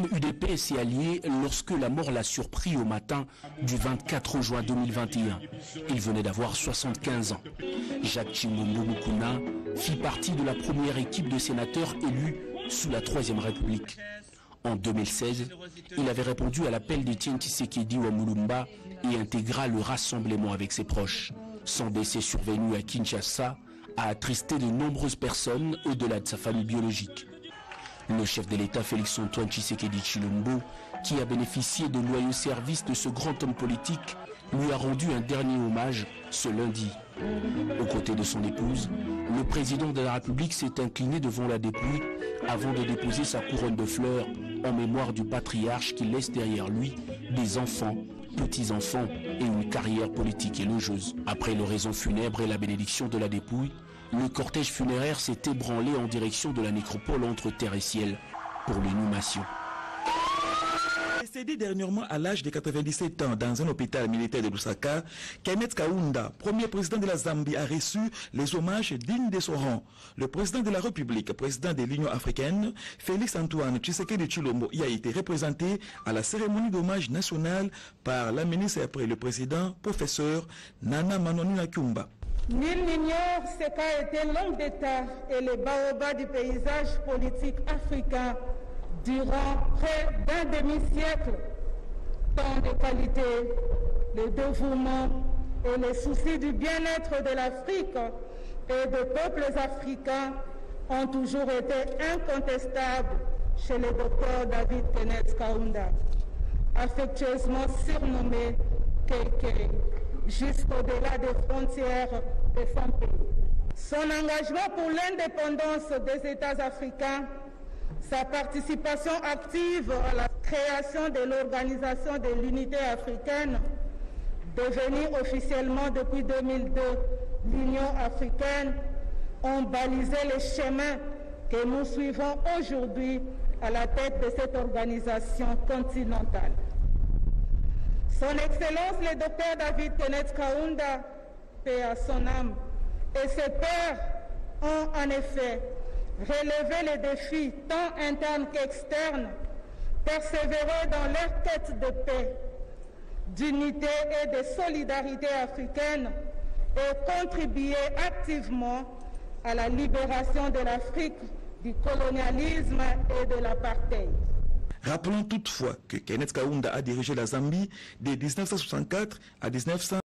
UDP s'est allié lorsque la mort l'a surpris au matin du 24 juin 2021. Il venait d'avoir 75 ans. Jacques Tshilombo Mukuna fit partie de la première équipe de sénateurs élus sous la Troisième République. En 2016, il avait répondu à l'appel d'Étienne Tshisekedi Wamulumba et intégra le rassemblement avec ses proches. Son décès survenu à Kinshasa a attristé de nombreuses personnes au-delà de sa famille biologique. Le chef de l'État Félix-Antoine Tshisekedi Tshilombo, qui a bénéficié de loyaux services de ce grand homme politique, lui a rendu un dernier hommage ce lundi. Aux côtés de son épouse, le président de la République s'est incliné devant la dépouille avant de déposer sa couronne de fleurs en mémoire du patriarche qui laisse derrière lui des enfants, petits-enfants et une carrière politique élogeuse. Après l'oraison funèbre et la bénédiction de la dépouille, le cortège funéraire s'est ébranlé en direction de la nécropole entre terre et ciel pour l'inhumation. Décédé dernièrement à l'âge de 97 ans dans un hôpital militaire de Lusaka, Kenneth Kaunda, premier président de la Zambie, a reçu les hommages dignes de son rang. Le président de la République, président de l'Union africaine, Félix-Antoine Tshisekedi Tshilombo, y a été représenté à la cérémonie d'hommage nationale par la ministre après le président, professeur Nana Manonu Nakumba. Nul n'ignore ce qu'a été l'homme d'État et le baobab du paysage politique africain durant près d'un demi-siècle. Tant de qualités, le dévouement et les soucis du bien-être de l'Afrique et des peuples africains ont toujours été incontestables chez le docteur David Kenneth Kaunda, affectueusement surnommé Keikei, jusqu'au-delà des frontières de son pays. Son engagement pour l'indépendance des États africains, sa participation active à la création de l'Organisation de l'Unité africaine, devenue officiellement depuis 2002 l'Union africaine, ont balisé le chemin que nous suivons aujourd'hui à la tête de cette organisation continentale. Son Excellence le Dr David Kenneth Kaunda, paix à son âme, et ses pairs ont en effet relevé les défis tant internes qu'externes, persévéré dans leur quête de paix, d'unité et de solidarité africaine et contribué activement à la libération de l'Afrique du colonialisme et de l'apartheid. Rappelons toutefois que Kenneth Kaunda a dirigé la Zambie de 1964 à 1900.